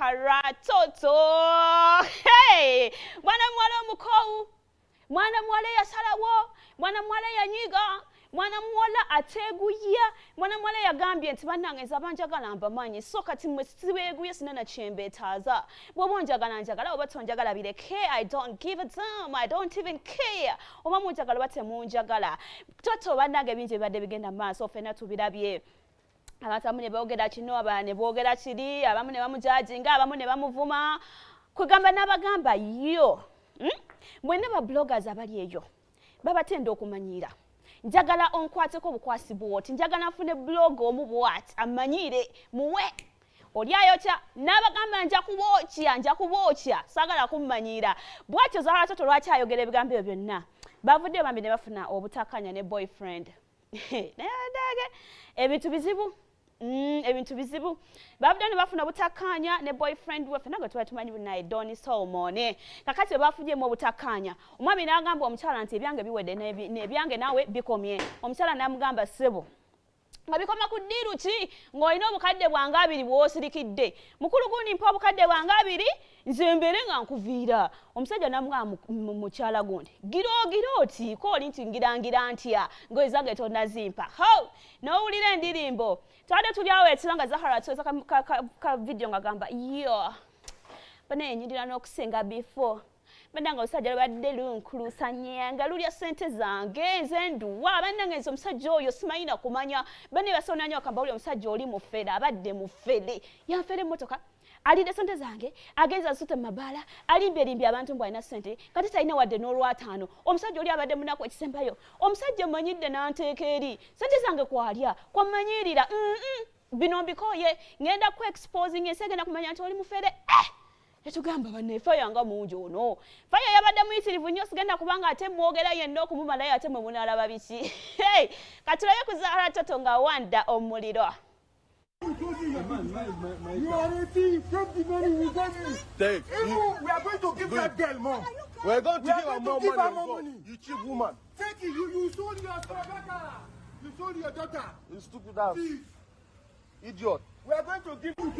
Zahara Totto. Hey! Mwana mwale omukowu. Mwana mwale yasalawo. Mwana mwale yanyiga. Mwana mwala ateguya. Mwana mwala yagambye nti bannange nze abanjagala mbamanyi so kati mmwe sibeeguye sinana kyembeetaaza. Bw'oba onjagala njagala oba tonjagala bireke. I don't give a damn. I don't even care. Oba munjagala oba temunjagala. Totto bannange bingi bibadde bigenda mu maaso ffenna tubirabye. Abantu abamu ne boogera kino abalala ne boogera kiri abamu ne bamujajinga abamu ne bamuvuma kugamba n'abagamba yo mwene ba bloggers abali eyo babatenda okumanyira njagala onkwateko obukwasi bwoti njagala nfune blog omu bwati amanyire muwe olyayokya n'abagamba nja kubookya saagala kummanyira bwatyo Zahara Totto lwaki ayogera ebigambo ebyo byonna bavuddeyo bambi ne bafuna obutakkaanya ne boyfriend naye ebintu bizibu ebintu bizibu bavuddeyo ne bafuna obutakkaanya ne boyfriend we ffenna gwe tuba tumanyi naye Doni Solomon kakati bafugyemu obutakkaanya omwami n'agamba omukyala nti ebyange biwedde n'ebyange naawe bikomye omukyala n'amugamba ssebo nga bikoma ku ddiiru ki ng'olina obukadde bwange 2 bw'osirikidde mukulu gundi mpa obukadde bwange 2 nze mbeere nga nkuviira omusajja n'amugamba mukyala gundi gira oti ko oli nti ngirangira ntya ng'ezange tonnazimpa ho n'owulira endirimbo twade tuli awo ekiro nga Zahara Totto ka video ng'agamba yo bana enyirira n'okusinga before bannange omusajja lwebadde lunkulusanyanga lulya ssente zange nze nduwa bannange nze omusajja oyo simanyi na kumanya banne basobola nnyo akamba oli omusajja oli mufere abadde mufere yanfere emmotoka alidde ssente zange agenza asute mu mabaala alimbye abantu mbw alina ssente kati talina wadde n'olwataano omusajja oli abadde munaku ekisembayo omusajja mmanyidde n'anteeka eri ssente zange kwalya kwammanyirira bino mbikoye ngenda ku exposing ensi egenda kumanya nti oli mufere yatugamba banne faya nga mungi ono faya yabadde muyitirivu nnyo sigenda kubanga ate mwogera yenna okumumalayo ate mwe munaalaba biki katulabe ku Zahara Totto nga wanda omuliro. You are a thief. Take the money we gave you. Take. We are going to give that girl more. We are going to give her more money. You cheap woman. Take it. You sold your daughter. You sold your daughter. You stupid ass. Thief. Idiot. We are going to give you.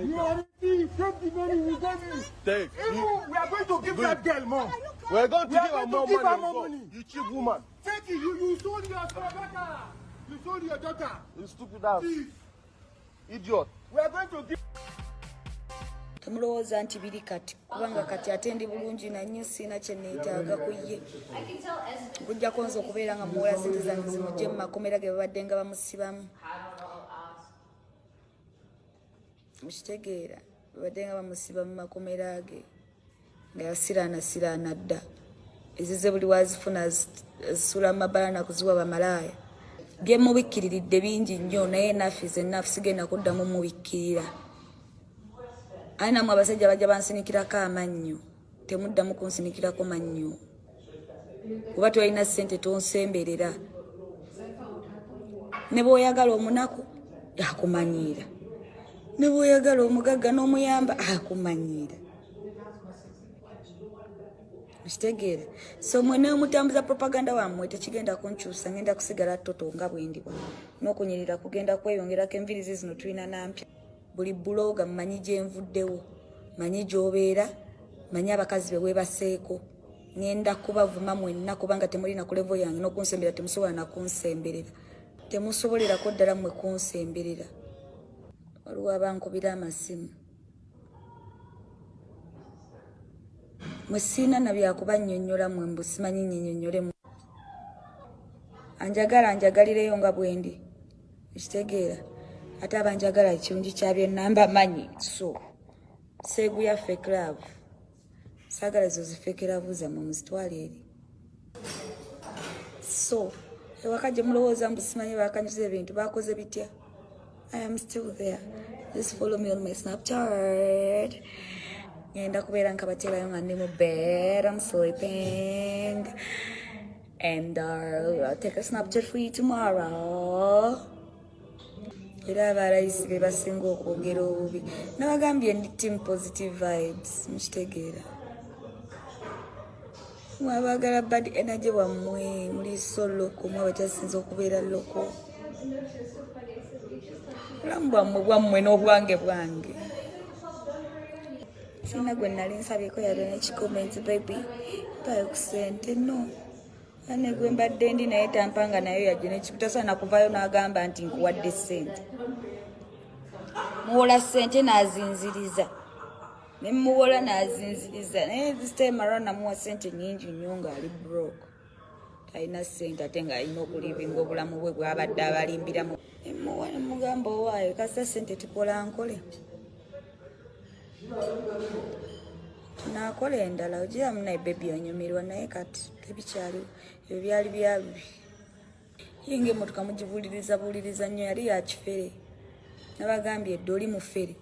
You are a thief. Take the money we gave you. Take. We are going to give that girl more. We are going to give her more money. You cheap woman. Take it. You sold your daughter. You sold your daughter. You stupid ass. Thief. Idiot. We are going to give. Tumulowooza nti biri kati kubanga kati atendi bulungi na nnyo sina kye neetaaga ku ye okujjako nze okubeera nga muwola ssente zange zimugye mu makomera ge babadde nga bamusibamu mukitegeera babadde nga bamusiba mu makomera ge nga yasiraanasiraana dda ezize buli wazifuna zisula mu mabala nakuziwa bamalaaya bye mubikkiriridde bingi nnyo naye naffe zennafu sigenda kuddamu mubikkirira ayinamu abasajja bajja bansinikirako amannyo temuddamu kunsinikirako mannyo kuba twalina ssente tonsemberera ne bw'oyagala omunaku akumanyiira ne bw'oyagala omugagga n'omuyamba akumanyiira mukitegeera so mwe neomutambuza propaganda wammwe tekigenda kunkyusa ngenda kusigala Totto nga bwendibwa n'okunyirira kugenda kweyongerako envirizi zino tulina nampya buli buloga mmanyi gyenvuddewo manyi gy'obeera manyi abakazi be weebaseeko ngenda kubavuma mwenna kubanga temulina ku level yange n'okunsemberera temusobola nakunsemberera temusobolerako ddala mmwe kunsemberera waliwo abankubira amasimu mwe siina na byakubannyonnyola mmwe mbu simanyi nnyinnyonnyolemu anjagalireyo nga bwendi ekitegeera ate abanjagala ekirungi kyabyo namba manyi so seegu ya fake love saagala zo zifeke love zammwe muzitwala eri so ewaka gye mulowooza mbu simanyi bakanyuza ebintu bakoze bitya I am still there. Just follow me on my Snapchat. Ngenda kubeera nkabateerayo nga ndi mu bed, I'm sleeping. And I'll take a Snapchat for you tomorrow. Era abalayisi be basinga okwogera obubi nabagambye ndi team positive vibes mukitegeera mwabagala bad energy wammwe muli soloko mwe abakyasinza okubeera loko olamu bwammwe n'obwange bwange sina gwe nali nsabyeko yali n'ekikomenti baby mpayo ku ssente no ane gwe mbadde ndi naye tampanga nayo yajja n'ekikutasaana kuvayo n'agamba nti nkuwadde ssente muwola ssente n'azinziriza ne muwola n'azinziriza naye this time around namuwa ssente nnyingi nnyo ng'ali broke talina ssente ate ng'alina okulivinga obulamu bwe bw'abadde abalimbiramu mugamba owaayo kasita ssente tukola nkole nakola endala ogiramu naye bebi onyumirwa naye kati tebikyaliwo ebyo byali byalubi yinga emmotoka mugibuliriza nnyo yali yakifere nabagambye edda oli mufere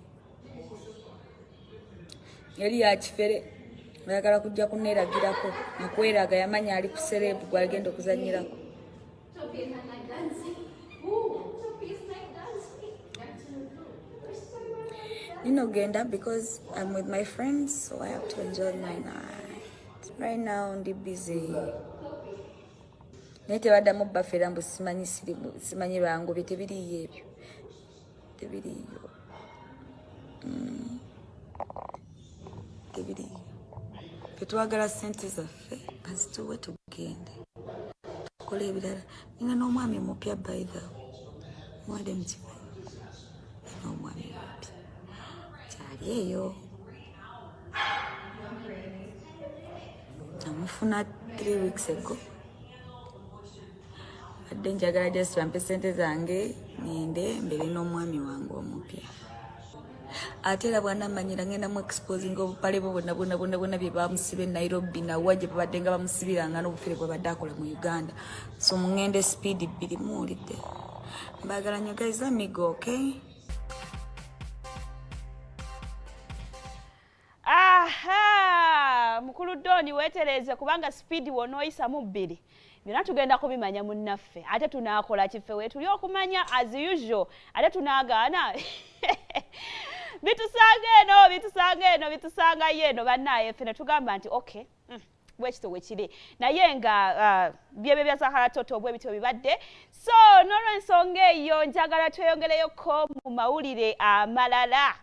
yali yakifere ayagala kujja kuneeragirako nakweraga yamanya ali ku serebu gwagenda okuzanyirako nino genda because I'm with my friends, so I have to enjoy my night. Right now ndi busy. Nete baddamu bafera mbu simanyi bangu bye tebiriyo ebyo. Tebiriyo. Tebiriyo. Petwagala ssente zaffe kazituwe tugende. Tukole ebirala. Nina n'omwami mupya by the way. Mwade mukimanyi. N'omwami mupya. Eyo namufuna 3 weeks ago adde njagala just bampe ssente zange ngende mbere n'omwami wange omupya ate era bwanamanyira ngenda mu exposing obupale bwonna bye bamusiba e Nairobi nawa gye babadde nga bamusibiranga n'obufere bwe badde akola mu Uganda so mungende speed 2 muwulidde mbagala nnyo guys let me go okay. Aha, mukulu Doni wetereze kubanga speed wonoyisa mu 2 byonna tugenda kubimanya munnaffe ate tunaakola kiffe we tuli okumanya as usual ate tunaagaana bitusanga eno bannaye ffe ne tugamba nti okay bwekito wekiri naye nga byebyo bya Zahara Totto obwebityo bibadde so n'olwensonga eyo njagala tweyongereyoko mu mawulire amalala